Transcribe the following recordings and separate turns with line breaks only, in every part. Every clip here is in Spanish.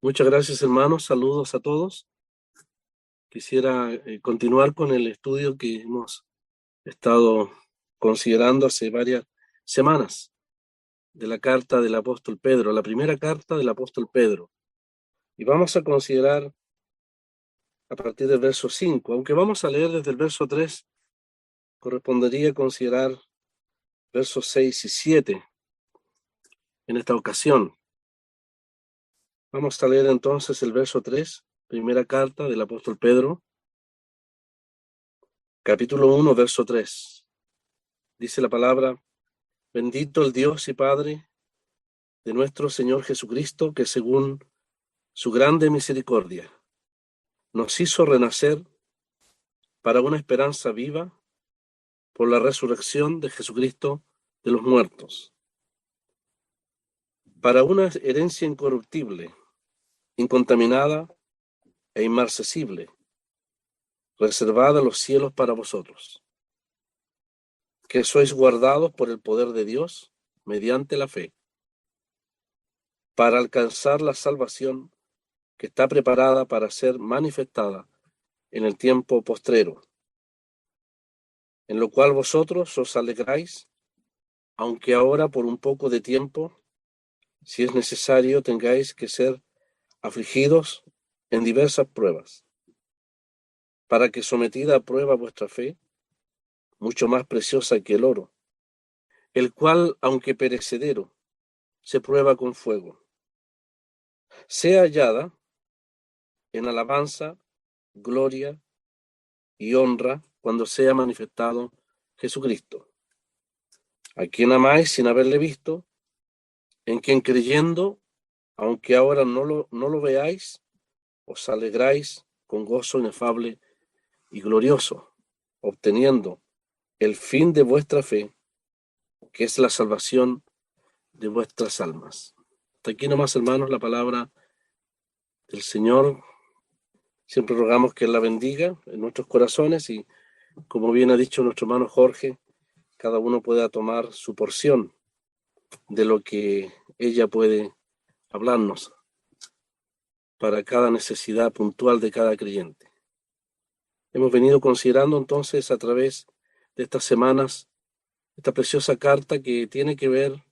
Muchas gracias, hermanos. Saludos a todos. Quisiera continuar con el estudio que hemos estado considerando hace varias semanas de la carta del apóstol Pedro, la primera carta del apóstol Pedro. Y vamos a considerar a partir del verso 5, aunque vamos a leer desde el verso 3, correspondería considerar versos 6 y 7 en esta ocasión. Vamos a leer entonces el verso 3, primera carta del apóstol Pedro, capítulo 1, verso 3. Dice la palabra: Bendito el Dios y Padre de nuestro Señor Jesucristo, que según su grande misericordia nos hizo renacer para una esperanza viva por la resurrección de Jesucristo de los muertos, para una herencia incorruptible, incontaminada e inmarcesible, reservada en los cielos para vosotros, que sois guardados por el poder de Dios mediante la fe, para alcanzar la salvación que está preparada para ser manifestada en el tiempo postrero, en lo cual vosotros os alegráis, aunque ahora por un poco de tiempo, si es necesario, tengáis que ser afligidos en diversas pruebas, para que sometida a prueba vuestra fe, mucho más preciosa que el oro, el cual, aunque perecedero, se prueba con fuego, sea hallada en alabanza, gloria y honra cuando sea manifestado Jesucristo, a quien amáis sin haberle visto, en quien creyendo, aunque ahora no lo veáis, os alegráis con gozo inefable y glorioso, obteniendo el fin de vuestra fe, que es la salvación de vuestras almas. Hasta aquí nomás, hermanos, la palabra del Señor. Siempre rogamos que Él la bendiga en nuestros corazones y, como bien ha dicho nuestro hermano Jorge, cada uno pueda tomar su porción de lo que ella puede hablarnos para cada necesidad puntual de cada creyente. Hemos venido considerando entonces a través de estas semanas esta preciosa carta que tiene que ver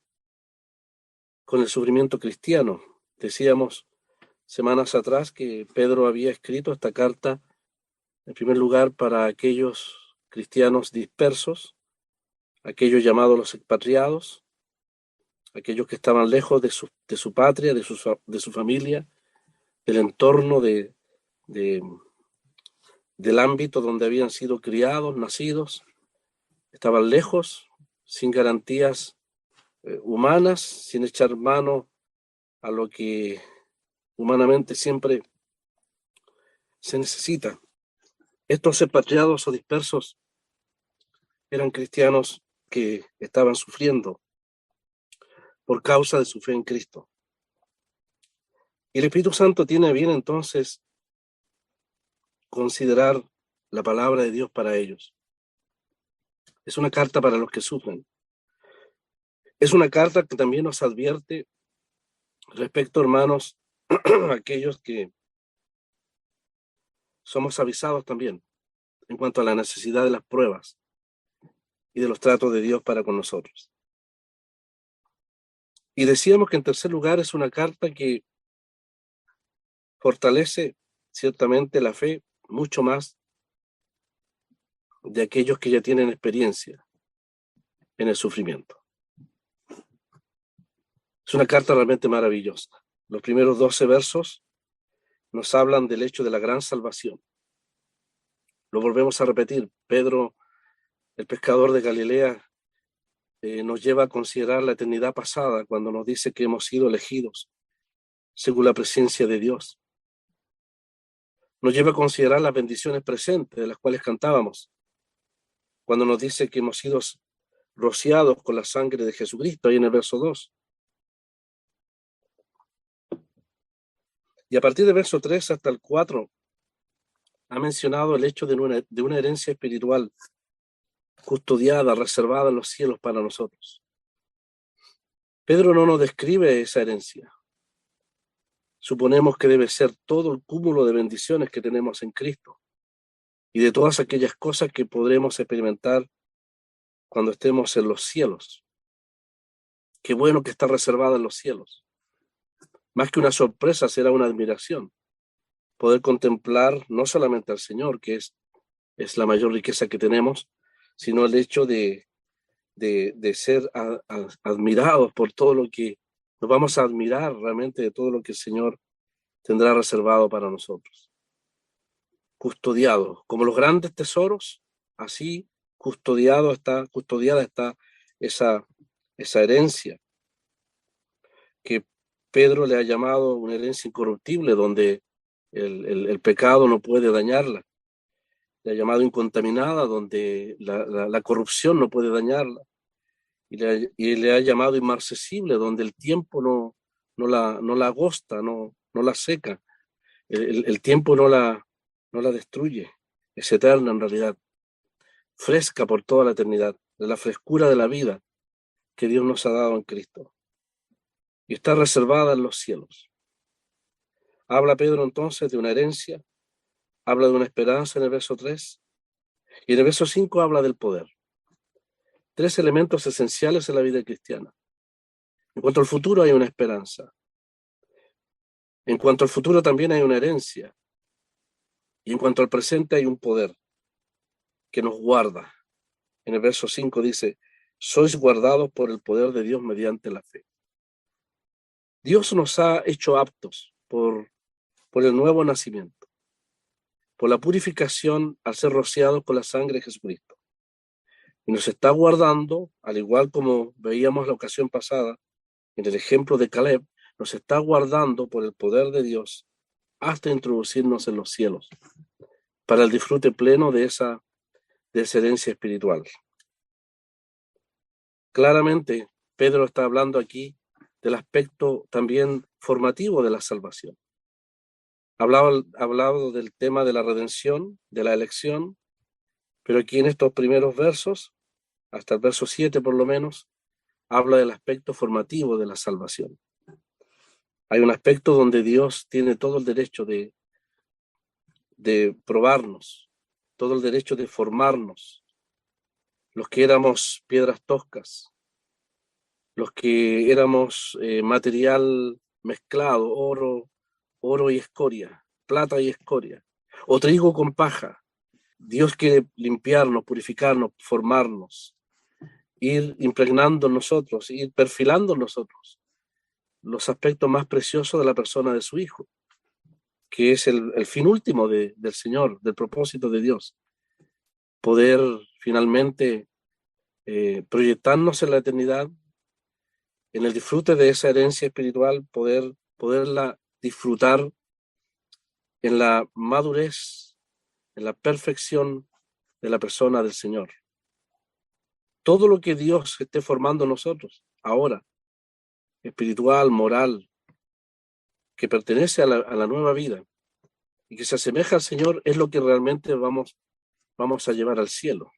con el sufrimiento cristiano. Decíamos semanas atrás que Pedro había escrito esta carta en primer lugar para aquellos cristianos dispersos, aquellos llamados los expatriados, aquellos que estaban lejos de su patria, de su familia, del entorno del ámbito donde habían sido criados, nacidos, estaban lejos, sin garantías humanas, sin echar mano a lo que humanamente siempre se necesita. Estos expatriados o dispersos eran cristianos que estaban sufriendo por causa de su fe en Cristo. Y el Espíritu Santo tiene a bien entonces considerar la palabra de Dios para ellos. Es una carta para los que sufren. Es una carta que también nos advierte respecto, hermanos, a aquellos que somos avisados también en cuanto a la necesidad de las pruebas y de los tratos de Dios para con nosotros. Y decíamos que en tercer lugar es una carta que fortalece ciertamente la fe mucho más de aquellos que ya tienen experiencia en el sufrimiento. Es una carta realmente maravillosa. Los primeros 12 versos nos hablan del hecho de la gran salvación. Lo volvemos a repetir. Pedro, el pescador de Galilea, nos lleva a considerar la eternidad pasada cuando nos dice que hemos sido elegidos según la presencia de Dios. Nos lleva a considerar las bendiciones presentes de las cuales cantábamos, cuando nos dice que hemos sido rociados con la sangre de Jesucristo, ahí en el verso 2. Y a partir del verso 3 hasta el 4 ha mencionado el hecho de una herencia espiritual custodiada, reservada en los cielos para nosotros. Pedro no nos describe esa herencia, suponemos que debe ser todo el cúmulo de bendiciones que tenemos en Cristo y de todas aquellas cosas que podremos experimentar cuando estemos en los cielos. Qué bueno que está reservada en los cielos. Más que una sorpresa, será una admiración poder contemplar no solamente al Señor, que es la mayor riqueza que tenemos, sino el hecho de ser admirados por todo lo que nos vamos a admirar realmente de todo lo que el Señor tendrá reservado para nosotros. Custodiado, como los grandes tesoros, así custodiada está esa herencia que Pedro le ha llamado una herencia incorruptible, donde el pecado no puede dañarla. Le ha llamado incontaminada, donde la corrupción no puede dañarla. Y le ha llamado inmarcesible, donde el tiempo no la agosta, no la seca. El tiempo no la destruye. Es eterna en realidad, fresca por toda la eternidad, de la frescura de la vida que Dios nos ha dado en Cristo. Y está reservada en los cielos. Habla Pedro entonces de una herencia, habla de una esperanza en el verso 3, y en el verso 5 habla del poder. 3 elementos esenciales en la vida cristiana. En cuanto al futuro hay una esperanza. En cuanto al futuro también hay una herencia. Y en cuanto al presente hay un poder que nos guarda. En el verso 5 dice, sois guardados por el poder de Dios mediante la fe. Dios nos ha hecho aptos por el nuevo nacimiento, por la purificación al ser rociados con la sangre de Jesucristo. Y nos está guardando, al igual como veíamos la ocasión pasada, en el ejemplo de Caleb, nos está guardando por el poder de Dios hasta introducirnos en los cielos, para el disfrute pleno de esa herencia espiritual. Claramente, Pedro está hablando aquí del aspecto también formativo de la salvación. Ha hablado del tema de la redención, de la elección, pero aquí en estos primeros versos, hasta el verso 7 por lo menos, habla del aspecto formativo de la salvación. Hay un aspecto donde Dios tiene todo el derecho de probarnos, todo el derecho de formarnos. Los que éramos piedras toscas, los que éramos material mezclado, oro y escoria, plata y escoria, o trigo con paja. Dios quiere limpiarnos, purificarnos, formarnos, ir impregnando en nosotros, ir perfilando en nosotros los aspectos más preciosos de la persona de su Hijo, que es el fin último del Señor, del propósito de Dios. Poder finalmente proyectarnos en la eternidad, en el disfrute de esa herencia espiritual, poderla disfrutar en la madurez, en la perfección de la persona del Señor. Todo lo que Dios esté formando en nosotros ahora, espiritual, moral, que pertenece a la nueva vida y que se asemeja al Señor, es lo que realmente vamos a llevar al cielo.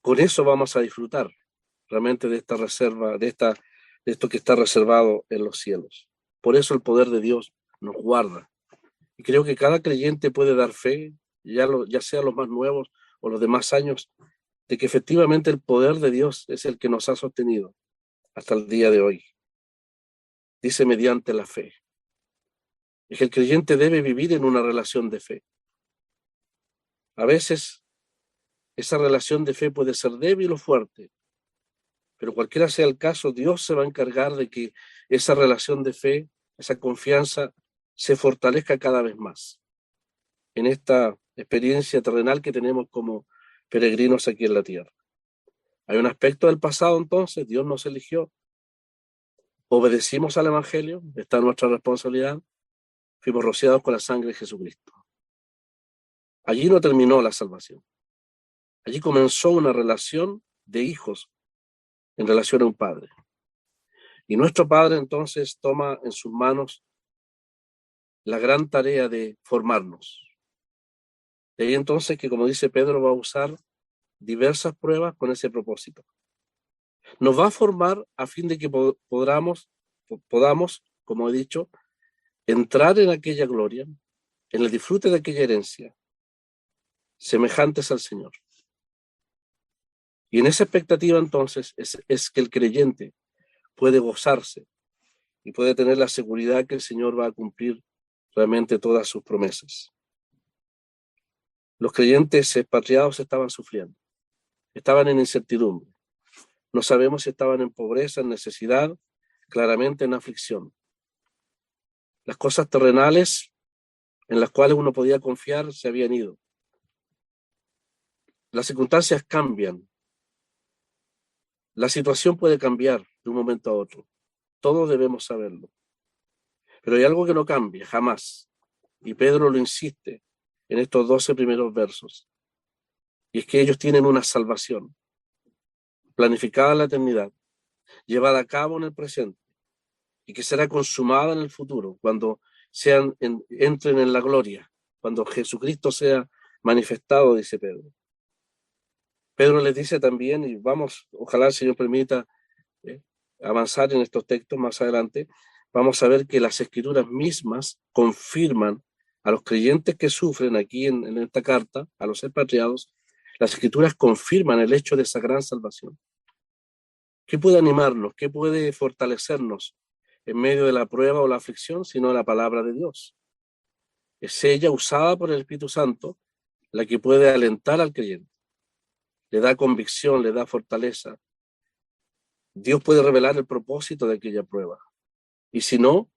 Con eso vamos a disfrutar realmente de esta reserva, de esto que está reservado en los cielos. Por eso el poder de Dios nos guarda. Y creo que cada creyente puede dar fe, ya sea los más nuevos o los de más años, de que efectivamente el poder de Dios es el que nos ha sostenido hasta el día de hoy. Dice mediante la fe. Es que el creyente debe vivir en una relación de fe. A veces esa relación de fe puede ser débil o fuerte, pero cualquiera sea el caso, Dios se va a encargar de que esa relación de fe, esa confianza, se fortalezca cada vez más en esta experiencia terrenal que tenemos como peregrinos aquí en la tierra. Hay un aspecto del pasado entonces, Dios nos eligió, obedecimos al Evangelio, está nuestra responsabilidad, fuimos rociados con la sangre de Jesucristo. Allí no terminó la salvación. Allí comenzó una relación de hijos en relación a un padre. Y nuestro Padre entonces toma en sus manos la gran tarea de formarnos. De ahí entonces que, como dice Pedro, va a usar diversas pruebas con ese propósito. Nos va a formar a fin de que podamos, como he dicho, entrar en aquella gloria, en el disfrute de aquella herencia, semejantes al Señor. Y en esa expectativa entonces es que el creyente puede gozarse y puede tener la seguridad que el Señor va a cumplir realmente todas sus promesas. Los creyentes expatriados estaban sufriendo, estaban en incertidumbre. No sabemos si estaban en pobreza, en necesidad, claramente en aflicción. Las cosas terrenales en las cuales uno podía confiar se habían ido. Las circunstancias cambian. La situación puede cambiar de un momento a otro. Todos debemos saberlo. Pero hay algo que no cambia, jamás. Y Pedro lo insiste en estos 12 primeros versos. Y es que ellos tienen una salvación planificada en la eternidad, llevada a cabo en el presente, y que será consumada en el futuro, cuando entren en la gloria, cuando Jesucristo sea manifestado, dice Pedro. Pedro les dice también, y vamos, ojalá el Señor permita avanzar en estos textos más adelante, vamos a ver que las escrituras mismas confirman a los creyentes que sufren aquí en esta carta, a los expatriados, las escrituras confirman el hecho de esa gran salvación. ¿Qué puede animarnos? ¿Qué puede fortalecernos en medio de la prueba o la aflicción, sino la palabra de Dios? Es ella, usada por el Espíritu Santo, la que puede alentar al creyente. Le da convicción, le da fortaleza. Dios puede revelar el propósito de aquella prueba. Y si no,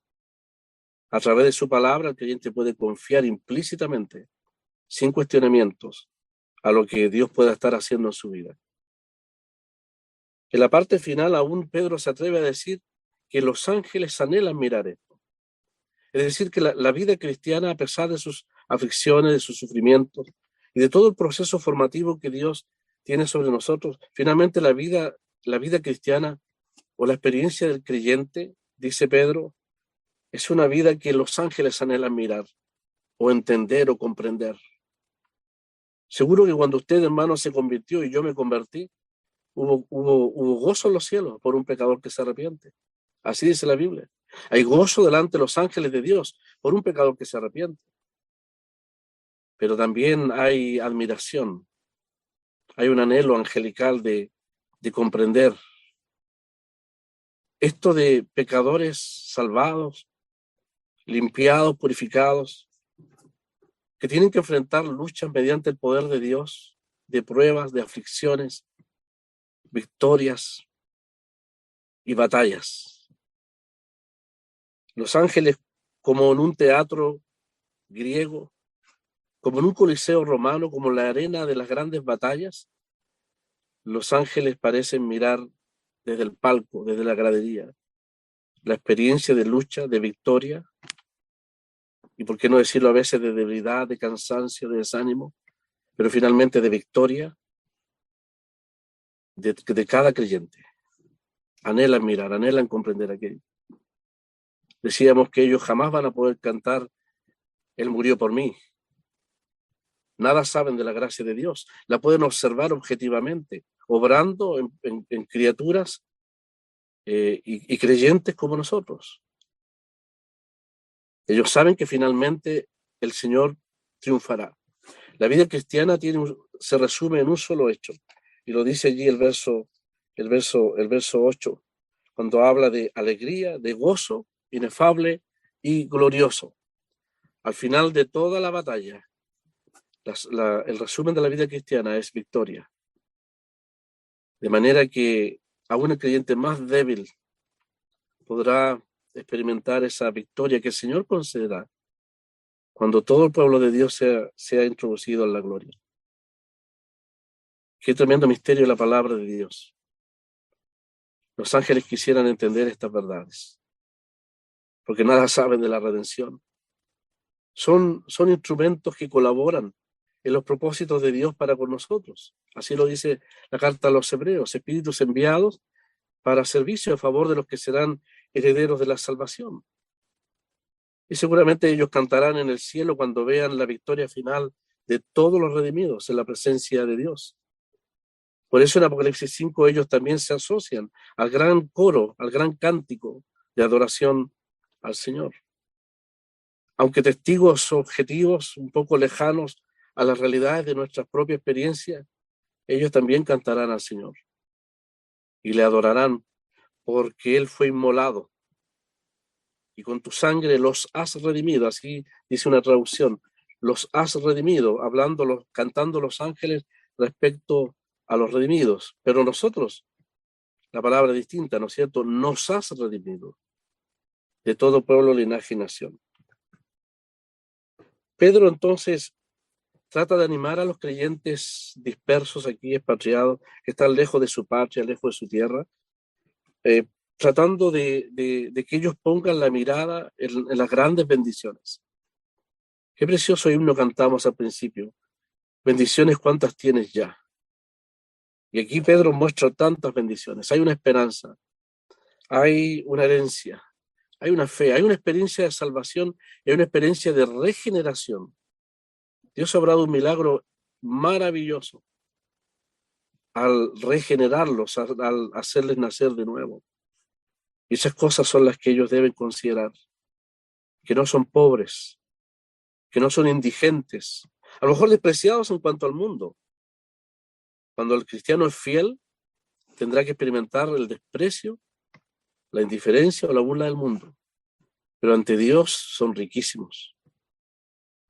a través de su palabra, el creyente puede confiar implícitamente, sin cuestionamientos, a lo que Dios pueda estar haciendo en su vida. En la parte final, aún Pedro se atreve a decir que los ángeles anhelan mirar esto. Es decir, que la vida cristiana, a pesar de sus aflicciones, de sus sufrimientos y de todo el proceso formativo que Dios tiene sobre nosotros, finalmente la vida cristiana o la experiencia del creyente, dice Pedro, es una vida que los ángeles anhelan mirar o entender o comprender. Seguro que cuando usted, hermano, se convirtió y yo me convertí, hubo gozo en los cielos por un pecador que se arrepiente. Así dice la Biblia. Hay gozo delante de los ángeles de Dios por un pecador que se arrepiente. Pero también hay admiración, hay un anhelo angelical de comprender esto de pecadores salvados, limpiados, purificados, que tienen que enfrentar luchas mediante el poder de Dios, de pruebas, de aflicciones, victorias y batallas. Los ángeles, como en un teatro griego, como en un coliseo romano, como la arena de las grandes batallas, los ángeles parecen mirar desde el palco, desde la gradería, la experiencia de lucha, de victoria, y por qué no decirlo a veces de debilidad, de cansancio, de desánimo, pero finalmente de victoria de cada creyente. Anhelan mirar, anhelan comprender aquello. Decíamos que ellos jamás van a poder cantar Él murió por mí. Nada saben de la gracia de Dios. La pueden observar objetivamente, obrando en criaturas y creyentes como nosotros. Ellos saben que finalmente el Señor triunfará. La vida cristiana se resume en un solo hecho, y lo dice allí el verso 8, cuando habla de alegría, de gozo inefable y glorioso. Al final de toda la batalla, el resumen de la vida cristiana es victoria. De manera que aún el creyente más débil podrá experimentar esa victoria que el Señor concederá cuando todo el pueblo de Dios sea introducido en la gloria. Qué tremendo misterio la palabra de Dios. Los ángeles quisieran entender estas verdades, porque nada saben de la redención. Son instrumentos que colaboran en los propósitos de Dios para con nosotros. Así lo dice la carta a los Hebreos, espíritus enviados para servicio a favor de los que serán herederos de la salvación. Y seguramente ellos cantarán en el cielo cuando vean la victoria final de todos los redimidos en la presencia de Dios. Por eso en Apocalipsis 5 ellos también se asocian al gran coro, al gran cántico de adoración al Señor. aunque testigos objetivos un poco lejanos a las realidades de nuestra propia experiencia, ellos también cantarán al Señor y le adorarán porque Él fue inmolado y con tu sangre los has redimido, así dice una traducción, los has redimido, cantando los ángeles respecto a los redimidos, pero nosotros, la palabra es distinta, ¿no es cierto? Nos has redimido de todo pueblo, linaje y nación. Pedro entonces trata de animar a los creyentes dispersos aquí, expatriados, que están lejos de su patria, lejos de su tierra, eh, tratando de que ellos pongan la mirada en las grandes bendiciones. Qué precioso himno cantamos al principio. Bendiciones, ¿cuántas tienes ya? Y aquí Pedro muestra tantas bendiciones. Hay una esperanza, hay una herencia, hay una fe, hay una experiencia de salvación y hay una experiencia de regeneración. Dios ha obrado un milagro maravilloso al regenerarlos, al hacerles nacer de nuevo. Y esas cosas son las que ellos deben considerar, que no son pobres, que no son indigentes, a lo mejor despreciados en cuanto al mundo. Cuando el cristiano es fiel, tendrá que experimentar el desprecio, la indiferencia o la burla del mundo. Pero ante Dios son riquísimos,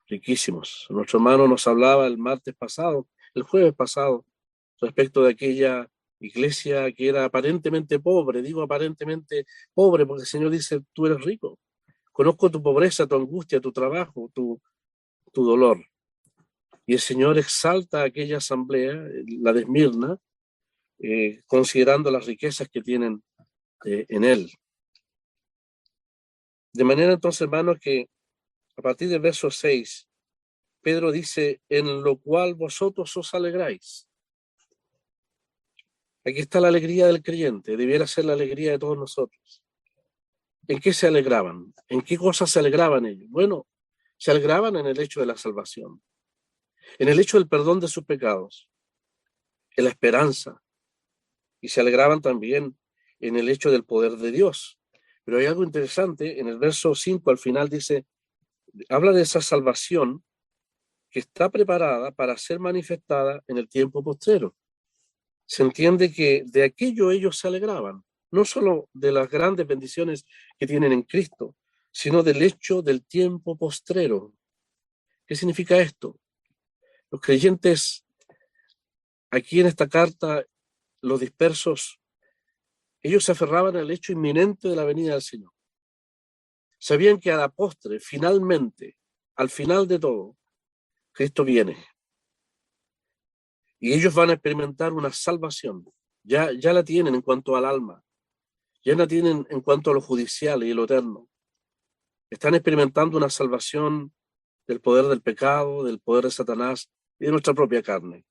riquísimos. Nuestro hermano nos hablaba el jueves pasado, respecto de aquella iglesia que era aparentemente pobre. Digo aparentemente pobre porque el Señor dice, tú eres rico. Conozco tu pobreza, tu angustia, tu trabajo, tu dolor. Y el Señor exalta a aquella asamblea, la de Esmirna, considerando las riquezas que tienen en Él. De manera entonces, hermanos, que a partir del verso 6, Pedro dice, en lo cual vosotros os alegráis. Aquí está la alegría del creyente, debiera ser la alegría de todos nosotros. ¿En qué se alegraban? ¿En qué cosas se alegraban ellos? Bueno, se alegraban en el hecho de la salvación, en el hecho del perdón de sus pecados, en la esperanza, y se alegraban también en el hecho del poder de Dios. Pero hay algo interesante, en el verso 5 al final dice, habla de esa salvación que está preparada para ser manifestada en el tiempo postrero. Se entiende que de aquello ellos se alegraban, no solo de las grandes bendiciones que tienen en Cristo, sino del hecho del tiempo postrero. ¿Qué significa esto? Los creyentes, aquí en esta carta, los dispersos, ellos se aferraban al hecho inminente de la venida del Señor. Sabían que a la postre, finalmente, al final de todo, Cristo viene. Y ellos van a experimentar una salvación. Ya la tienen en cuanto al alma. Ya la tienen en cuanto a lo judicial y lo eterno. Están experimentando una salvación del poder del pecado, del poder de Satanás y de nuestra propia carne.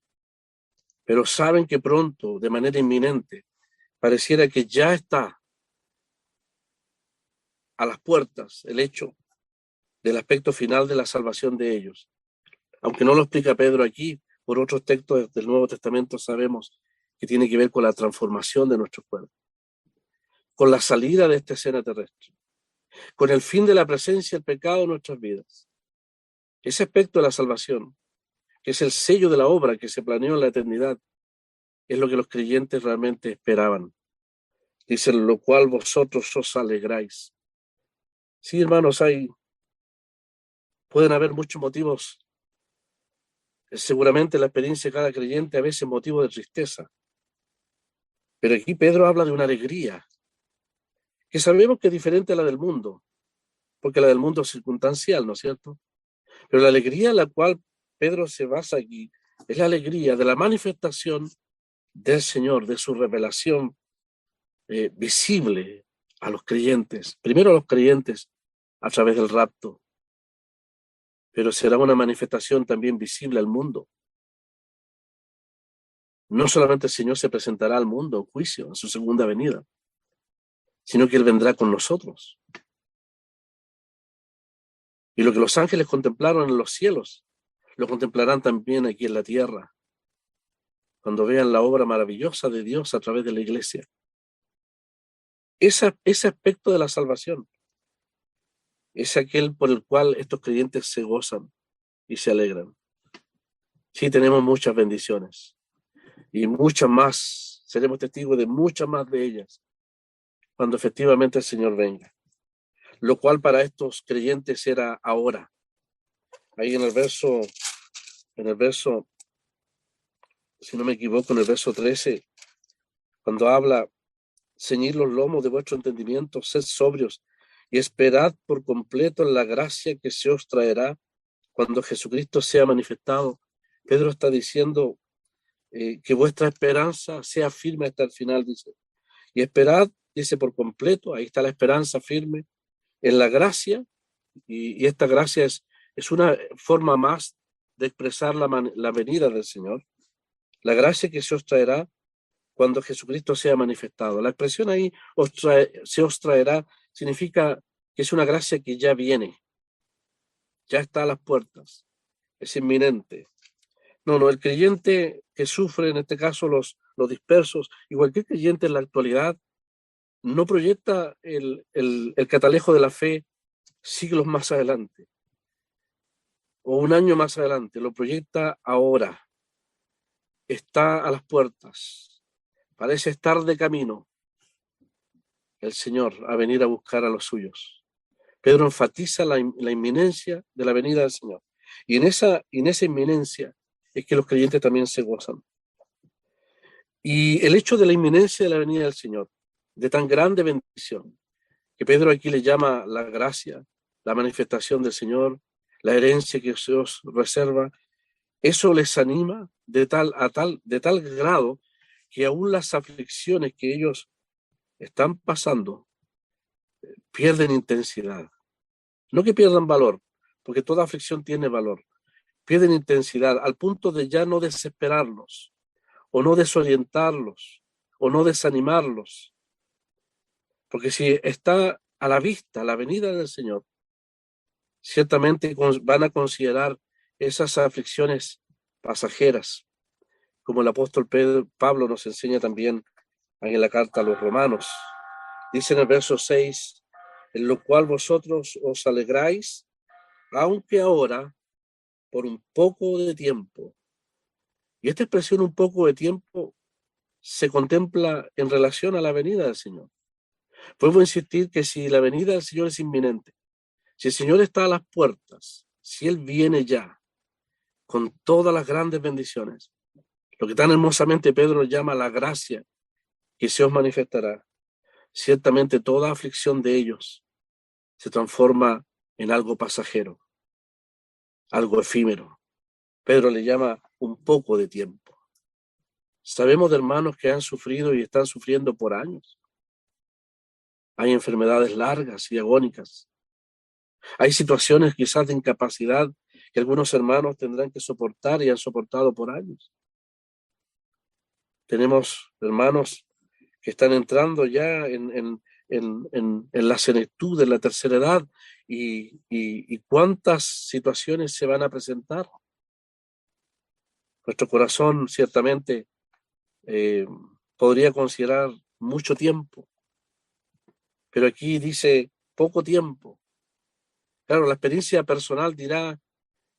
Pero saben que pronto, de manera inminente, pareciera que ya está a las puertas el hecho del aspecto final de la salvación de ellos. Aunque no lo explica Pedro aquí, por otros textos del Nuevo Testamento sabemos que tiene que ver con la transformación de nuestros cuerpos, con la salida de esta escena terrestre, con el fin de la presencia del pecado en nuestras vidas. Ese aspecto de la salvación, que es el sello de la obra que se planeó en la eternidad, es lo que los creyentes realmente esperaban. Dice, lo cual vosotros os alegráis. Sí, hermanos, pueden haber muchos motivos. Seguramente la experiencia de cada creyente a veces motivo de tristeza. Pero aquí Pedro habla de una alegría que sabemos que es diferente a la del mundo, porque la del mundo es circunstancial, ¿no es cierto? Pero la alegría en la cual Pedro se basa aquí es la alegría de la manifestación del Señor, de su revelación visible a los creyentes, primero a los creyentes a través del rapto, pero será una manifestación también visible al mundo. No solamente el Señor se presentará al mundo en juicio, en su segunda venida, sino que Él vendrá con nosotros. Y lo que los ángeles contemplaron en los cielos, lo contemplarán también aquí en la tierra, cuando vean la obra maravillosa de Dios a través de la iglesia. Ese aspecto de la salvación es aquel por el cual estos creyentes se gozan y se alegran. Sí, tenemos muchas bendiciones y muchas más, seremos testigos de muchas más de ellas cuando efectivamente el Señor venga, lo cual para estos creyentes era ahora. Ahí en el verso, si no me equivoco, en el verso 13, cuando habla, ceñid los lomos de vuestro entendimiento, sed sobrios y esperad por completo en la gracia que se os traerá cuando Jesucristo sea manifestado. Pedro está diciendo que vuestra esperanza sea firme hasta el final, dice. Y esperad, dice, por completo, ahí está la esperanza firme en la gracia, y esta gracia es una forma más de expresar la venida del Señor. La gracia que se os traerá cuando Jesucristo sea manifestado. La expresión ahí, se os traerá, significa que es una gracia que ya viene, ya está a las puertas, es inminente. No, el creyente que sufre, en este caso los dispersos, y cualquier creyente en la actualidad, no proyecta el catalejo de la fe siglos más adelante o un año más adelante, lo proyecta ahora, está a las puertas, parece estar de camino el Señor a venir a buscar a los suyos. Pedro enfatiza la inminencia de la venida del Señor, y en esa inminencia es que los creyentes también se gozan. Y el hecho de la inminencia de la venida del Señor, de tan grande bendición, que Pedro aquí le llama la gracia, la manifestación del Señor, la herencia que Dios reserva, eso les anima de tal grado que aún las aflicciones que ellos están pasando pierden intensidad. No que pierdan valor, porque toda aflicción tiene valor. Pierden intensidad al punto de ya no desesperarlos, o no desorientarlos, o no desanimarlos. Porque si está a la vista la venida del Señor, ciertamente van a considerar esas aflicciones pasajeras, como el apóstol Pablo nos enseña también en la carta a los Romanos. Dice en el verso 6, en lo cual vosotros os alegráis, aunque ahora, por un poco de tiempo. Y esta expresión un poco de tiempo se contempla en relación a la venida del Señor. Vuelvo a insistir que si la venida del Señor es inminente, si el Señor está a las puertas, si Él viene ya, con todas las grandes bendiciones, lo que tan hermosamente Pedro llama la gracia que se os manifestará, ciertamente toda aflicción de ellos se transforma en algo pasajero, algo efímero. Pedro le llama un poco de tiempo. Sabemos de hermanos que han sufrido y están sufriendo por años. Hay enfermedades largas y agónicas. Hay situaciones quizás de incapacidad que algunos hermanos tendrán que soportar y han soportado por años. Tenemos hermanos que están entrando ya en la senectud, en la tercera edad, y cuántas situaciones se van a presentar. Nuestro corazón ciertamente podría considerar mucho tiempo, pero aquí dice poco tiempo. Claro, la experiencia personal dirá,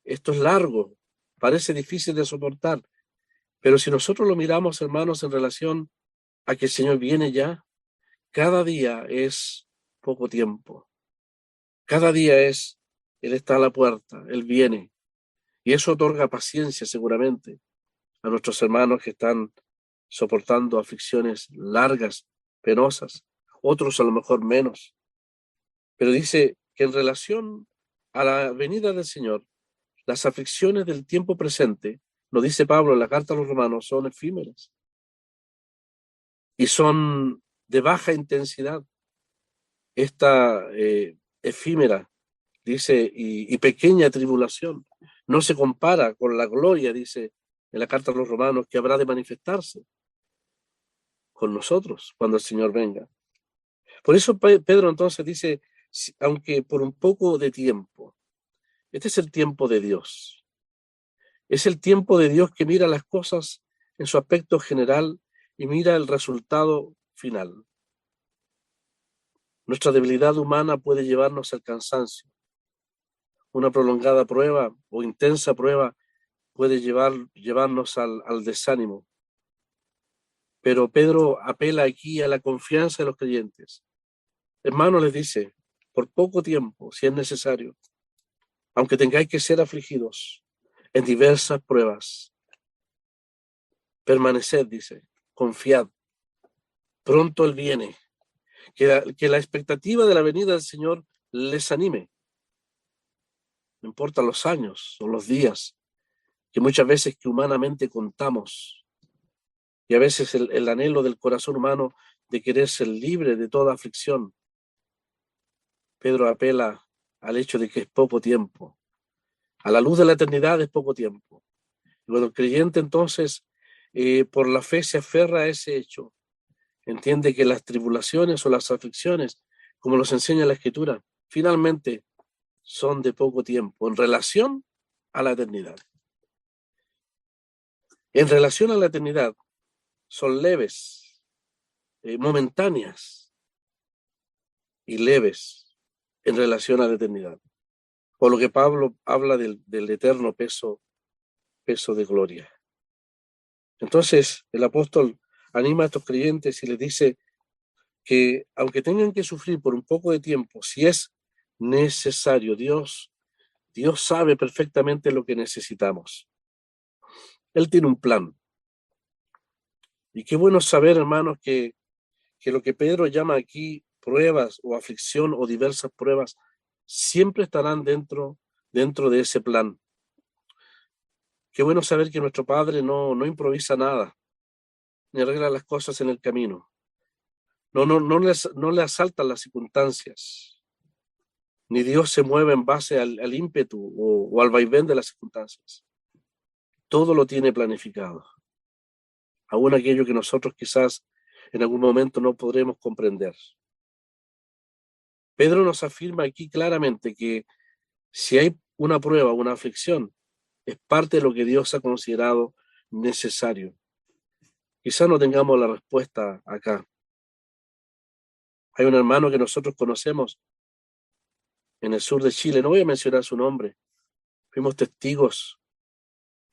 esto es largo, parece difícil de soportar, pero si nosotros lo miramos, hermanos, en relación a que el Señor viene ya, cada día es poco tiempo. Cada día Él está a la puerta, Él viene. Y eso otorga paciencia seguramente a nuestros hermanos que están soportando aflicciones largas, penosas, otros a lo mejor menos. Pero dice que en relación a la venida del Señor, las aflicciones del tiempo presente, lo dice Pablo en la carta a los Romanos, son efímeras y son de baja intensidad. Esta efímera, dice, y pequeña tribulación no se compara con la gloria, dice en la carta a los Romanos, que habrá de manifestarse con nosotros cuando el Señor venga. Por eso Pedro entonces dice, aunque por un poco de tiempo, este es el tiempo de Dios. Es el tiempo de Dios que mira las cosas en su aspecto general y mira el resultado final. Nuestra debilidad humana puede llevarnos al cansancio. Una prolongada prueba o intensa prueba puede llevarnos al desánimo. Pero Pedro apela aquí a la confianza de los creyentes. Hermano, les dice, por poco tiempo, si es necesario, aunque tengáis que ser afligidos en diversas pruebas, permaneced, dice, confiad, pronto Él viene. Que la expectativa de la venida del Señor les anime. No importa los años o los días, que muchas veces que humanamente contamos, y a veces el anhelo del corazón humano de querer ser libre de toda aflicción. Pedro apela al hecho de que es poco tiempo. A la luz de la eternidad es poco tiempo. Y cuando el creyente entonces por la fe se aferra a ese hecho, entiende que las tribulaciones o las aflicciones, como nos enseña la Escritura, finalmente son de poco tiempo en relación a la eternidad. En relación a la eternidad son leves, momentáneas y leves en relación a la eternidad. Por lo que Pablo habla del eterno peso de gloria. Entonces el apóstol anima a estos creyentes y les dice que aunque tengan que sufrir por un poco de tiempo, si es necesario, Dios sabe perfectamente lo que necesitamos. Él tiene un plan. Y qué bueno saber, hermanos, que lo que Pedro llama aquí pruebas o aflicción o diversas pruebas siempre estarán dentro de ese plan. Qué bueno saber que nuestro Padre no improvisa nada, ni arregla las cosas en el camino. No le asaltan las circunstancias, ni Dios se mueve en base al ímpetu o al vaivén de las circunstancias. Todo lo tiene planificado, aún aquello que nosotros quizás en algún momento no podremos comprender. Pedro nos afirma aquí claramente que si hay una prueba, una aflicción, es parte de lo que Dios ha considerado necesario. Quizás no tengamos la respuesta acá. Hay un hermano que nosotros conocemos en el sur de Chile, no voy a mencionar su nombre, fuimos testigos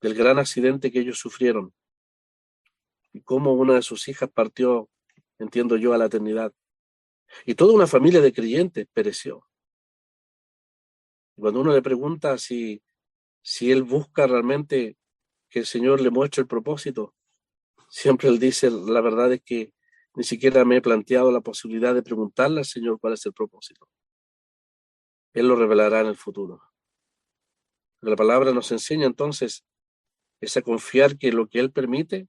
del gran accidente que ellos sufrieron y cómo una de sus hijas partió, entiendo yo, a la eternidad. Y toda una familia de creyentes pereció. Y cuando uno le pregunta si él busca realmente que el Señor le muestre el propósito, siempre él dice, la verdad es que ni siquiera me he planteado la posibilidad de preguntarle al Señor cuál es el propósito. Él lo revelará en el futuro. La palabra nos enseña entonces es a confiar que lo que Él permite,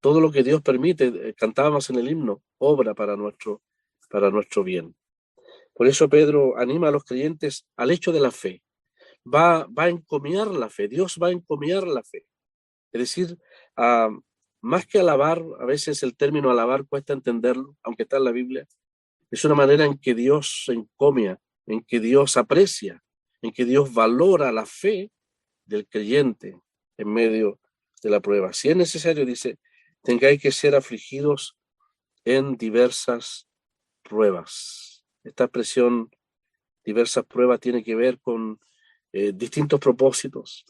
todo lo que Dios permite, cantábamos en el himno, obra para nuestro bien. Por eso Pedro anima a los creyentes al hecho de la fe. Va a encomiar la fe, Dios va a encomiar la fe. Es decir, más que alabar, a veces el término alabar cuesta entenderlo, aunque está en la Biblia, es una manera en que Dios se encomia, en que Dios aprecia, en que Dios valora la fe del creyente en medio de la prueba. Si es necesario, dice, tengáis que ser afligidos en diversas pruebas. Esta expresión, diversas pruebas, tiene que ver con distintos propósitos.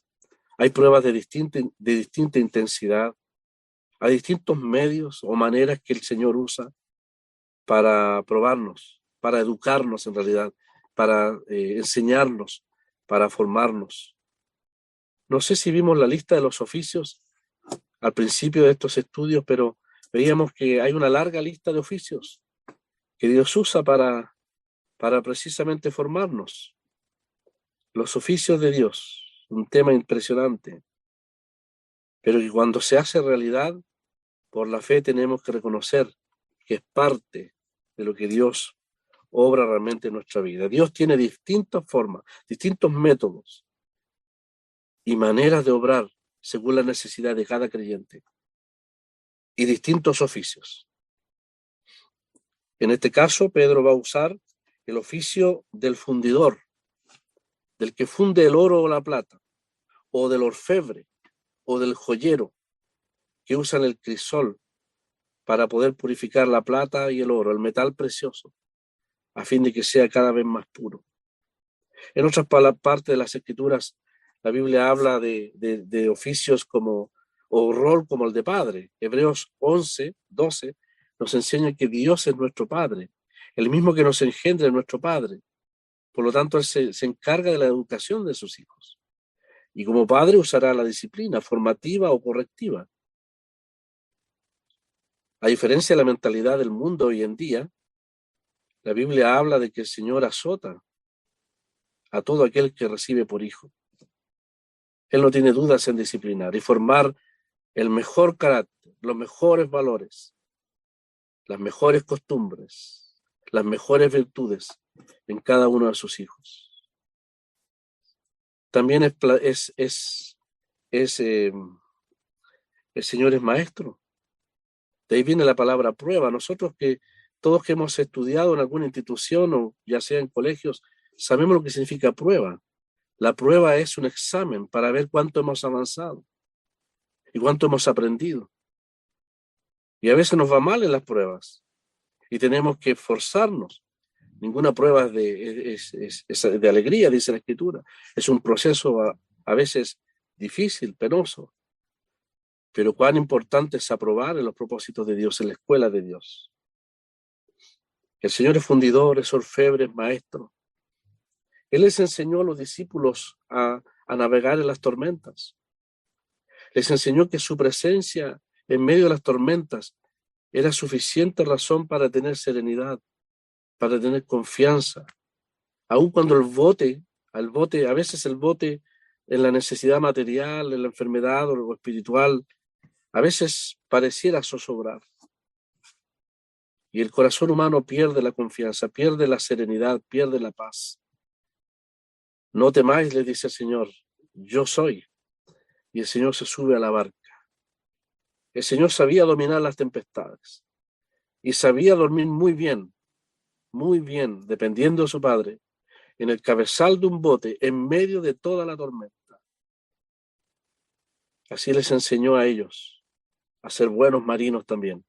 Hay pruebas de distinta intensidad. Hay distintos medios o maneras que el Señor usa para probarnos, para educarnos en realidad, para enseñarnos, para formarnos. No sé si vimos la lista de los oficios al principio de estos estudios, pero veíamos que hay una larga lista de oficios que Dios usa para precisamente formarnos. Los oficios de Dios, un tema impresionante, pero que cuando se hace realidad, por la fe tenemos que reconocer que es parte de lo que Dios obra realmente en nuestra vida. Dios tiene distintas formas, distintos métodos y maneras de obrar según la necesidad de cada creyente y distintos oficios. En este caso, Pedro va a usar el oficio del fundidor, del que funde el oro o la plata, o del orfebre, o del joyero, que usan el crisol para poder purificar la plata y el oro, el metal precioso. a fin de que sea cada vez más puro. En otras partes de las Escrituras, la Biblia habla de oficios como, o rol como el de padre. Hebreos 11:12 nos enseña que Dios es nuestro Padre, el mismo que nos engendra es nuestro Padre. Por lo tanto, Él se encarga de la educación de sus hijos. Y como padre usará la disciplina formativa o correctiva. A diferencia de la mentalidad del mundo hoy en día, la Biblia habla de que el Señor azota a todo aquel que recibe por hijo. Él no tiene dudas en disciplinar y formar el mejor carácter, los mejores valores, las mejores costumbres, las mejores virtudes en cada uno de sus hijos. También el Señor es maestro. De ahí viene la palabra prueba. Nosotros todos que hemos estudiado en alguna institución o ya sea en colegios, sabemos lo que significa prueba. La prueba es un examen para ver cuánto hemos avanzado y cuánto hemos aprendido. Y a veces nos va mal en las pruebas y tenemos que esforzarnos. Ninguna prueba es de alegría, dice la Escritura. Es un proceso a veces difícil, penoso. Pero cuán importante es aprobar en los propósitos de Dios, en la escuela de Dios. El Señor es fundidor, es orfebre, es maestro. Él les enseñó a los discípulos a navegar en las tormentas. Les enseñó que su presencia en medio de las tormentas era suficiente razón para tener serenidad, para tener confianza. Aun cuando a veces el bote en la necesidad material, en la enfermedad o espiritual, a veces pareciera zozobrar. Y el corazón humano pierde la confianza, pierde la serenidad, pierde la paz. No temáis, le dice el Señor, yo soy. Y el Señor se sube a la barca. El Señor sabía dominar las tempestades y sabía dormir muy bien, dependiendo de su Padre, en el cabezal de un bote, en medio de toda la tormenta. Así les enseñó a ellos a ser buenos marinos también.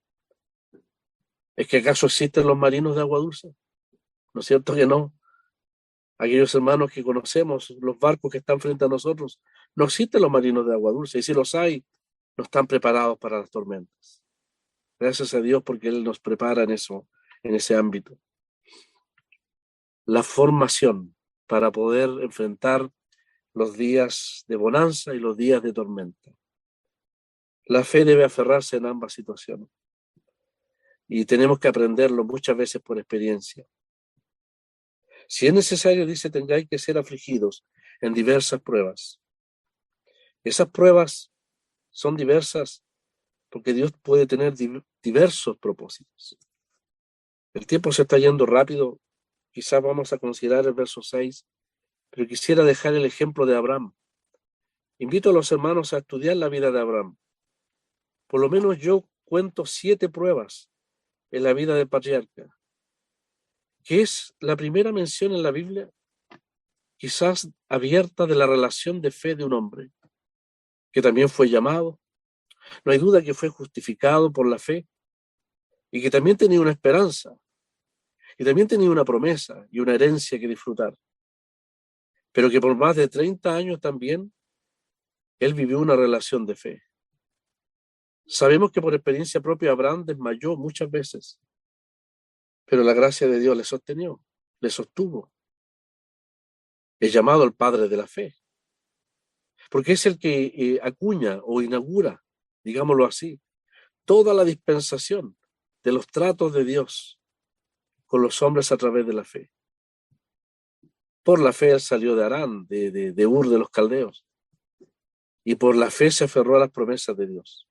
¿Es que acaso existen los marinos de agua dulce? ¿No es cierto que no? Aquellos hermanos que conocemos, los barcos que están frente a nosotros, no existen los marinos de agua dulce, y si los hay, no están preparados para las tormentas. Gracias a Dios porque Él nos prepara en ese ámbito. La formación para poder enfrentar los días de bonanza y los días de tormenta. La fe debe aferrarse en ambas situaciones. Y tenemos que aprenderlo muchas veces por experiencia. Si es necesario, dice, tengáis que ser afligidos en diversas pruebas. Esas pruebas son diversas porque Dios puede tener diversos propósitos. El tiempo se está yendo rápido. Quizás vamos a considerar el verso 6, pero quisiera dejar el ejemplo de Abraham. Invito a los hermanos a estudiar la vida de Abraham. Por lo menos yo cuento 7 pruebas en la vida del patriarca, que es la primera mención en la Biblia, quizás abierta, de la relación de fe de un hombre, que también fue llamado. No hay duda que fue justificado por la fe y que también tenía una esperanza y también tenía una promesa y una herencia que disfrutar. Pero que por más de 30 años también él vivió una relación de fe. Sabemos que por experiencia propia Abraham desmayó muchas veces, pero la gracia de Dios le sostuvo. Es llamado el padre de la fe, porque es el que acuña o inaugura, digámoslo así, toda la dispensación de los tratos de Dios con los hombres a través de la fe. Por la fe él salió de Harán, de Ur de los Caldeos, y por la fe se aferró a las promesas de Dios.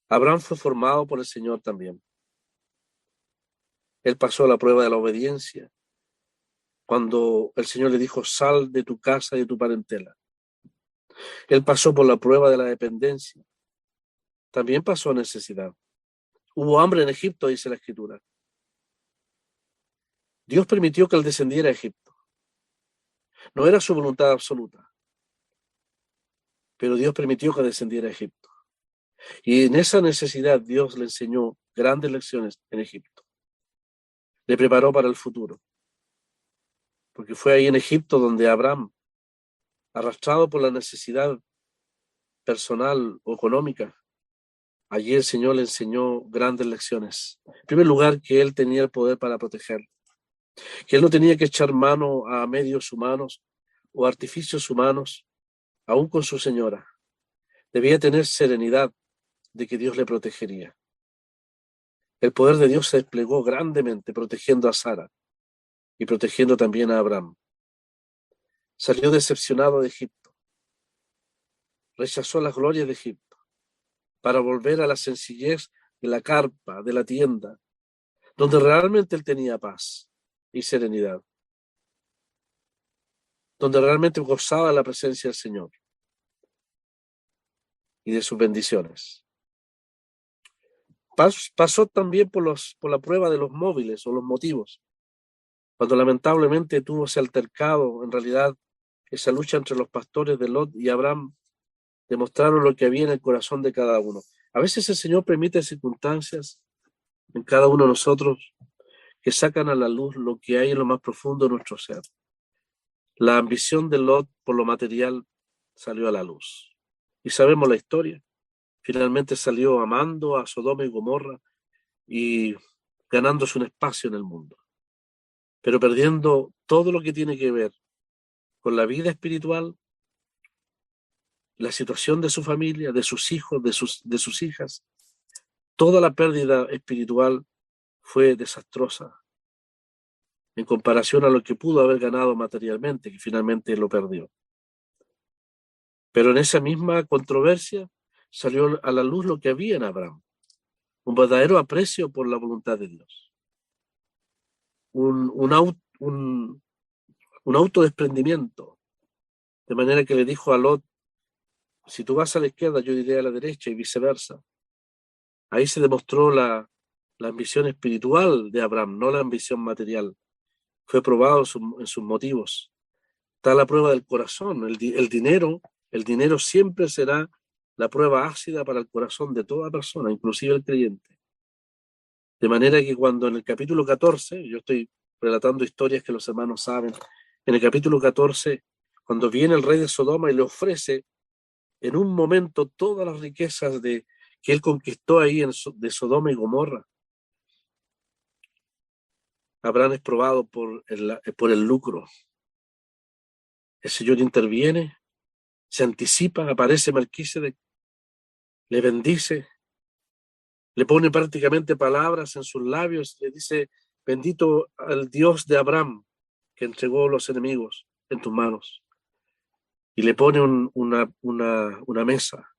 Abraham fue formado por el Señor también. Él pasó la prueba de la obediencia, cuando el Señor le dijo, sal de tu casa y de tu parentela. Él pasó por la prueba de la dependencia. También pasó necesidad. Hubo hambre en Egipto, dice la Escritura. Dios permitió que él descendiera a Egipto. No era su voluntad absoluta, pero Dios permitió que descendiera a Egipto. Y en esa necesidad Dios le enseñó grandes lecciones en Egipto. le preparó para el futuro, porque fue ahí en Egipto donde Abraham, arrastrado por la necesidad personal o económica, allí el Señor le enseñó grandes lecciones. En primer lugar, que él tenía el poder para proteger, que él no tenía que echar mano a medios humanos o artificios humanos, aún con su señora. Debía tener serenidad de que Dios le protegería. El poder de Dios se desplegó grandemente protegiendo a Sara y protegiendo también a Abraham. Salió decepcionado de Egipto, rechazó las glorias de Egipto para volver a la sencillez de la carpa, de la tienda, donde realmente él tenía paz y serenidad, donde realmente gozaba la presencia del Señor y de sus bendiciones. Pasó también por la prueba de los móviles o los motivos, cuando lamentablemente tuvo ese altercado, en realidad esa lucha entre los pastores de Lot y Abraham demostraron lo que había en el corazón de cada uno. A veces el Señor permite circunstancias en cada uno de nosotros que sacan a la luz lo que hay en lo más profundo de nuestro ser. La ambición de Lot por lo material salió a la luz. Y sabemos la historia. Finalmente salió amando a Sodoma y Gomorra y ganándose un espacio en el mundo, pero perdiendo todo lo que tiene que ver con la vida espiritual, la situación de su familia, de sus hijos, de sus hijas. Toda la pérdida espiritual fue desastrosa en comparación a lo que pudo haber ganado materialmente, que finalmente lo perdió. Pero en esa misma controversia salió a la luz lo que había en Abraham, un verdadero aprecio por la voluntad de Dios, un autodesprendimiento, de manera que le dijo a Lot, si tú vas a la izquierda, yo iré a la derecha y viceversa. Ahí se demostró la ambición espiritual de Abraham, no la ambición material. Fue probado en sus motivos. Está la prueba del corazón. El dinero siempre será la prueba ácida para el corazón de toda persona, inclusive el creyente. De manera que cuando en el capítulo 14, yo estoy relatando historias que los hermanos saben, en el capítulo 14, cuando viene el rey de Sodoma y le ofrece en un momento todas las riquezas que él conquistó ahí de Sodoma y Gomorra, Abraham es probado por el lucro. El Señor interviene, se anticipa, aparece Melquisedec, le bendice, le pone prácticamente palabras en sus labios, le dice, bendito al Dios de Abraham, que entregó los enemigos en tus manos. Y le pone una mesa.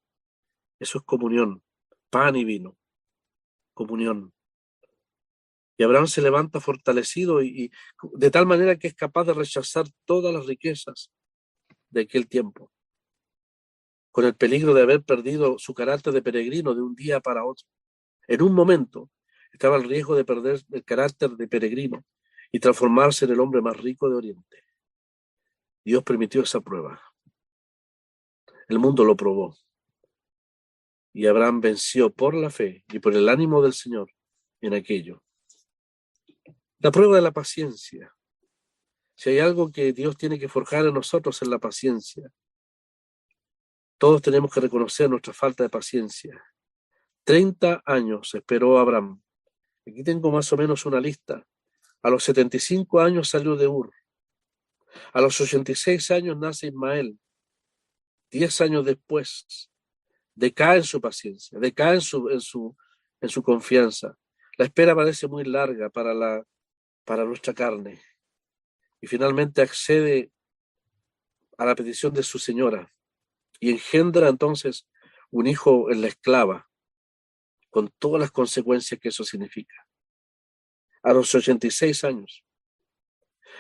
Eso es comunión, pan y vino, comunión. Y Abraham se levanta fortalecido y de tal manera que es capaz de rechazar todas las riquezas de aquel tiempo, con el peligro de haber perdido su carácter de peregrino de un día para otro. En un momento estaba el riesgo de perder el carácter de peregrino y transformarse en el hombre más rico de Oriente. Dios permitió esa prueba. El mundo lo probó. Y Abraham venció por la fe y por el ánimo del Señor en aquello. La prueba de la paciencia. Si hay algo que Dios tiene que forjar en nosotros es la paciencia. Todos tenemos que reconocer nuestra falta de paciencia. 30 años esperó Abraham. Aquí tengo más o menos una lista. A los 75 años salió de Ur. A los 86 años nace Ismael. 10 años después, decae en su paciencia, decae en su confianza. La espera parece muy larga para nuestra carne. Y finalmente accede a la petición de su señora y engendra entonces un hijo en la esclava, con todas las consecuencias que eso significa. A los 86 años.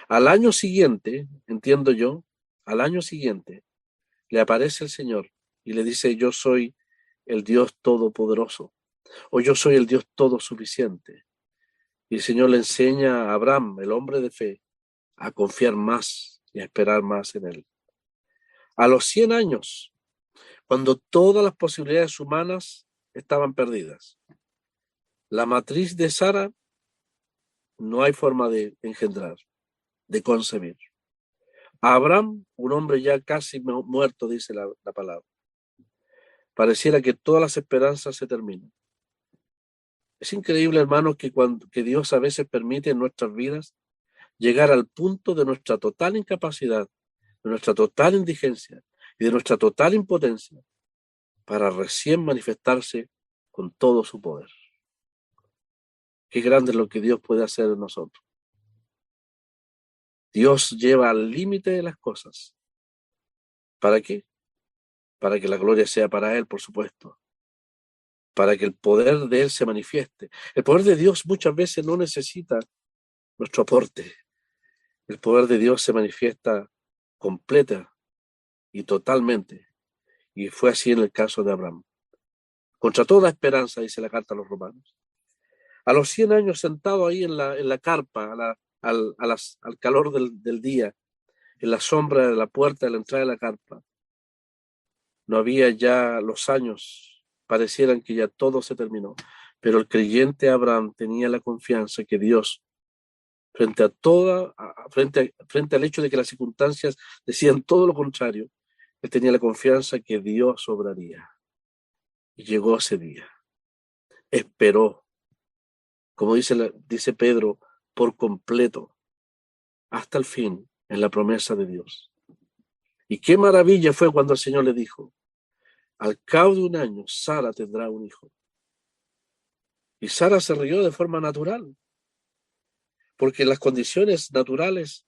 Al año siguiente, entiendo yo, al año siguiente, le aparece el Señor y le dice, yo soy el Dios todopoderoso, o yo soy el Dios todo suficiente. Y el Señor le enseña a Abraham, el hombre de fe, a confiar más y a esperar más en él. A los 100 años, cuando todas las posibilidades humanas estaban perdidas, la matriz de Sara no hay forma de engendrar, de concebir. A Abraham, un hombre ya casi muerto, dice la palabra. Pareciera que todas las esperanzas se terminan. Es increíble, hermanos, que Dios a veces permite en nuestras vidas llegar al punto de nuestra total incapacidad, de nuestra total indigencia y de nuestra total impotencia para recién manifestarse con todo su poder. Qué grande es lo que Dios puede hacer en nosotros. Dios lleva al límite de las cosas. ¿Para qué? Para que la gloria sea para Él, por supuesto. Para que el poder de Él se manifieste. El poder de Dios muchas veces no necesita nuestro aporte. El poder de Dios se manifiesta completa y totalmente. Y fue así en el caso de Abraham. Contra toda esperanza, dice la carta a los romanos. A los 100 años sentado ahí en la carpa, al calor del día, en la sombra de la puerta de la entrada de la carpa, no había ya los años, parecieran que ya todo se terminó. Pero el creyente Abraham tenía la confianza que Dios, frente al hecho de que las circunstancias decían todo lo contrario, él tenía la confianza que Dios obraría. Y llegó ese día. Esperó, como dice Pedro, por completo, hasta el fin, en la promesa de Dios. Y qué maravilla fue cuando el Señor le dijo: al cabo de un año, Sara tendrá un hijo. Y Sara se rió de forma natural, porque las condiciones naturales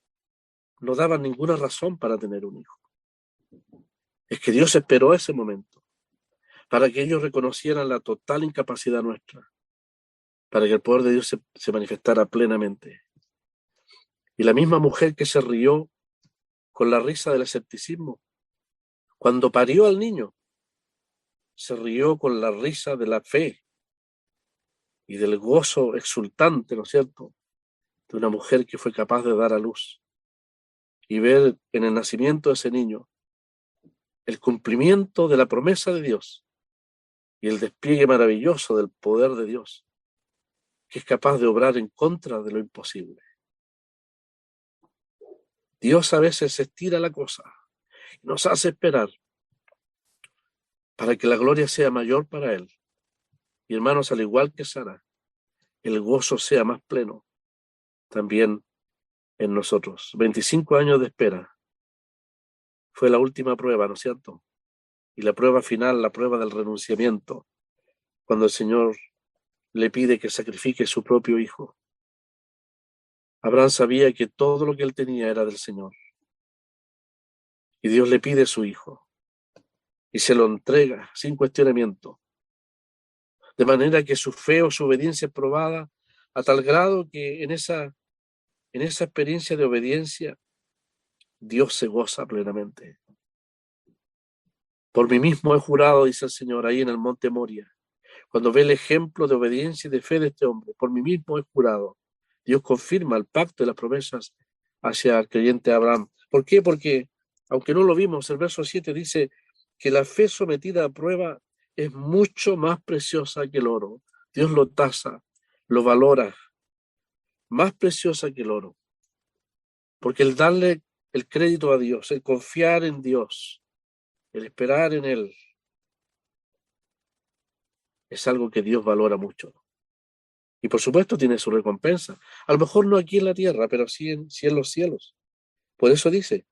no daban ninguna razón para tener un hijo. Es que Dios esperó ese momento para que ellos reconocieran la total incapacidad nuestra, para que el poder de Dios se manifestara plenamente. Y la misma mujer que se rió con la risa del escepticismo, cuando parió al niño, se rió con la risa de la fe y del gozo exultante, ¿no es cierto?, de una mujer que fue capaz de dar a luz y ver en el nacimiento de ese niño el cumplimiento de la promesa de Dios y el despliegue maravilloso del poder de Dios, que es capaz de obrar en contra de lo imposible. Dios a veces estira la cosa y nos hace esperar para que la gloria sea mayor para Él. Y hermanos, al igual que Sara, el gozo sea más pleno también en nosotros. 25 años de espera fue la última prueba, ¿no es cierto? Y la prueba final, la prueba del renunciamiento, cuando el Señor le pide que sacrifique su propio hijo. Abraham sabía que todo lo que él tenía era del Señor. Y Dios le pide su hijo. Y se lo entrega sin cuestionamiento. De manera que su fe o su obediencia es probada a tal grado que en esa experiencia de obediencia, Dios se goza plenamente. Por mí mismo he jurado, dice el Señor, ahí en el monte Moria, cuando ve el ejemplo de obediencia y de fe de este hombre, por mí mismo he jurado. Dios confirma el pacto y las promesas hacia el creyente Abraham. ¿Por qué? Porque, aunque no lo vimos, el verso 7 dice que la fe sometida a prueba es mucho más preciosa que el oro. Dios lo tasa, lo valora, más preciosa que el oro. Porque el darle el crédito a Dios, el confiar en Dios, el esperar en Él, es algo que Dios valora mucho. Y por supuesto tiene su recompensa. A lo mejor no aquí en la tierra, pero sí en los cielos. Por eso dice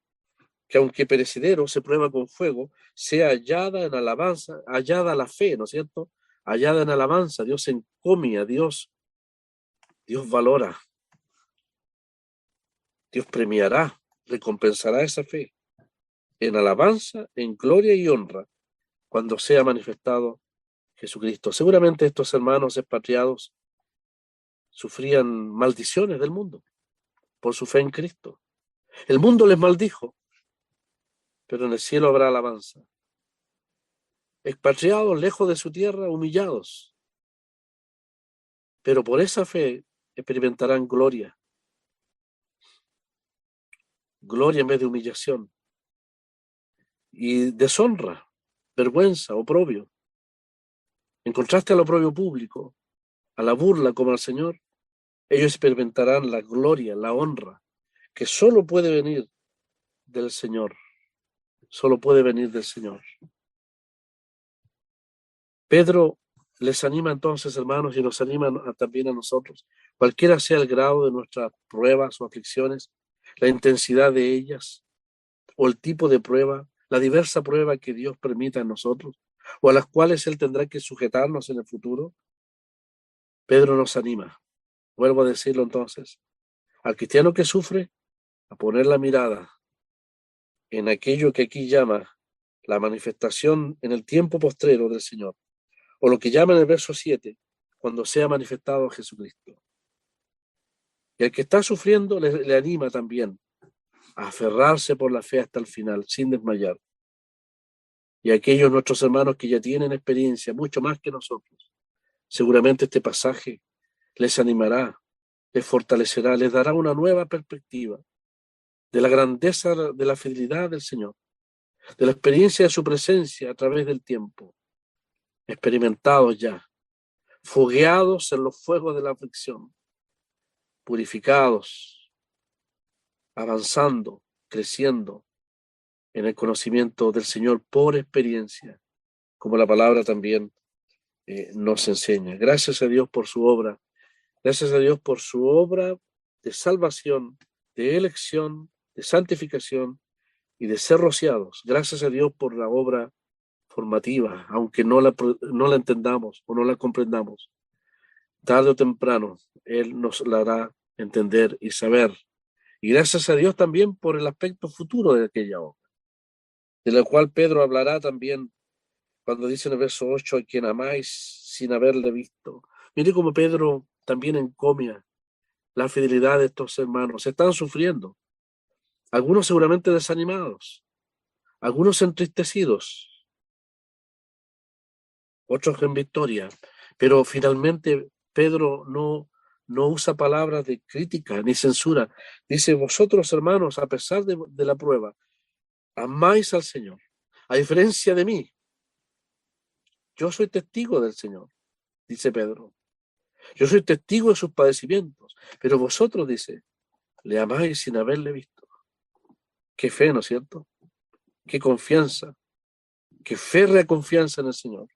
que aunque perecedero se prueba con fuego, sea hallada en alabanza, hallada la fe, ¿no es cierto? Hallada en alabanza, Dios encomia, Dios valora, Dios premiará, recompensará esa fe en alabanza, en gloria y honra, cuando sea manifestado Jesucristo. Seguramente estos hermanos expatriados sufrían maldiciones del mundo por su fe en Cristo. El mundo les maldijo, pero en el cielo habrá alabanza. Expatriados lejos de su tierra, humillados, pero por esa fe experimentarán gloria. Gloria en vez de humillación. Y deshonra, vergüenza, oprobio. En contraste al oprobio público, a la burla como al Señor, Ellos experimentarán la gloria, la honra, que solo puede venir del Señor. Solo puede venir del Señor. Pedro les anima entonces, hermanos, y nos anima también a nosotros, cualquiera sea el grado de nuestras pruebas o aflicciones, la intensidad de ellas, o el tipo de prueba, la diversa prueba que Dios permita en nosotros, o a las cuales Él tendrá que sujetarnos en el futuro. Pedro nos anima, vuelvo a decirlo entonces, al cristiano que sufre, a poner la mirada en aquello que aquí llama la manifestación en el tiempo postrero del Señor, o lo que llama en el verso 7, cuando sea manifestado Jesucristo. Y al que está sufriendo le anima también a aferrarse por la fe hasta el final, sin desmayar. Y aquellos nuestros hermanos que ya tienen experiencia, mucho más que nosotros, seguramente este pasaje les animará, les fortalecerá, les dará una nueva perspectiva de la grandeza de la fidelidad del Señor, de la experiencia de su presencia a través del tiempo, experimentados ya, fogueados en los fuegos de la aflicción, purificados, avanzando, creciendo en el conocimiento del Señor por experiencia, como la palabra también nos enseña. Gracias a Dios por su obra, gracias a Dios por su obra de salvación, de elección, de santificación y de ser rociados. Gracias a Dios por la obra formativa, aunque no la entendamos o no la comprendamos. Tarde o temprano, Él nos la hará entender y saber. Y gracias a Dios también por el aspecto futuro de aquella obra, de la cual Pedro hablará también cuando dice en el verso 8, a quien amáis sin haberle visto. Mire cómo Pedro también encomia la fidelidad de estos hermanos. Están sufriendo, algunos seguramente desanimados, algunos entristecidos, otros en victoria, pero finalmente Pedro no usa palabras de crítica ni censura. Dice, vosotros hermanos, a pesar de la prueba, amáis al Señor. A diferencia de mí, yo soy testigo del Señor, dice Pedro. Yo soy testigo de sus padecimientos, pero vosotros, dice, le amáis sin haberle visto. Qué fe, ¿no es cierto? Qué confianza, qué férrea confianza en el Señor.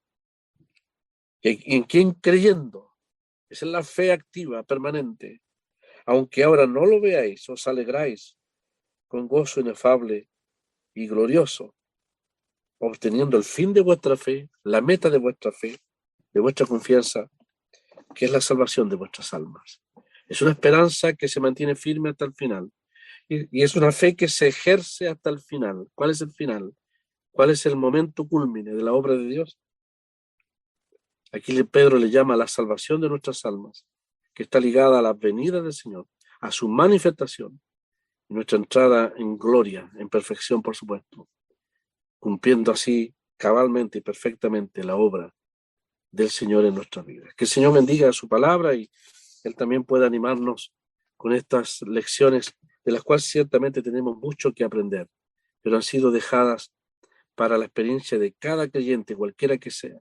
¿En quién creyendo? Esa es la fe activa, permanente. Aunque ahora no lo veáis, os alegráis con gozo inefable y glorioso, obteniendo el fin de vuestra fe, la meta de vuestra fe, de vuestra confianza, que es la salvación de vuestras almas. Es una esperanza que se mantiene firme hasta el final. Y es una fe que se ejerce hasta el final. ¿Cuál es el final? ¿Cuál es el momento cúlmine de la obra de Dios? Aquí Pedro le llama a la salvación de nuestras almas, que está ligada a la venida del Señor, a su manifestación, y nuestra entrada en gloria, en perfección, por supuesto, cumpliendo así cabalmente y perfectamente la obra del Señor en nuestras vidas. Que el Señor bendiga su palabra y Él también pueda animarnos con estas lecciones, de las cuales ciertamente tenemos mucho que aprender, pero han sido dejadas para la experiencia de cada creyente, cualquiera que sea,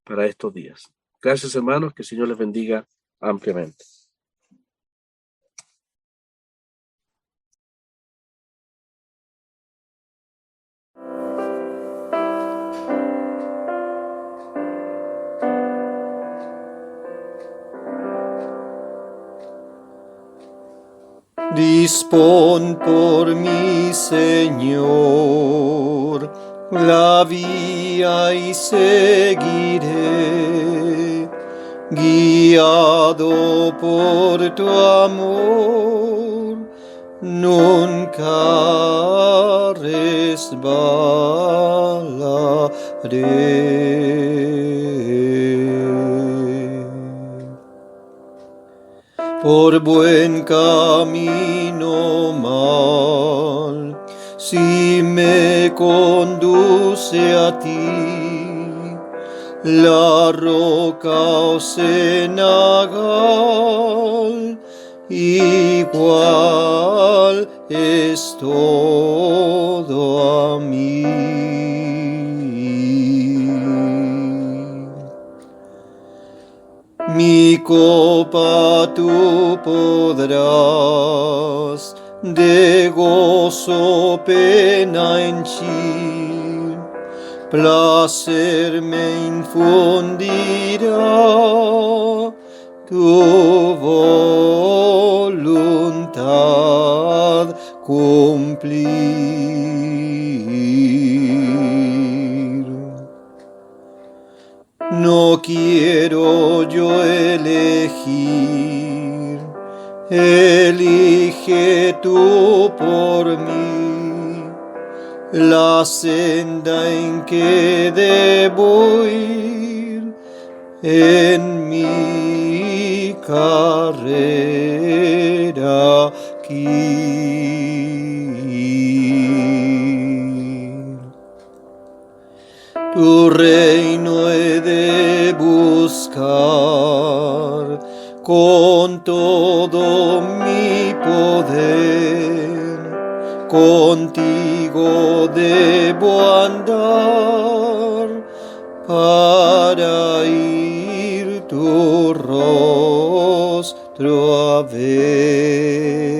para estos días. Gracias, hermanos, que el Señor les bendiga ampliamente.
Dispón por mi Señor la vía y seguiré, guiado por tu amor, nunca resbalaré. Por buen camino mal, si me conduce a ti, la roca o cenagal, igual es todo a mí. Mi copa tú podrás de gozo pena henchir, placer me infundirá tu voluntad cumplir. No quiero yo elegir, elige tú por mí la senda en que debo ir en mi carrera aquí. Tu reino he de buscar con todo mi poder, contigo debo andar para ir tu rostro a ver.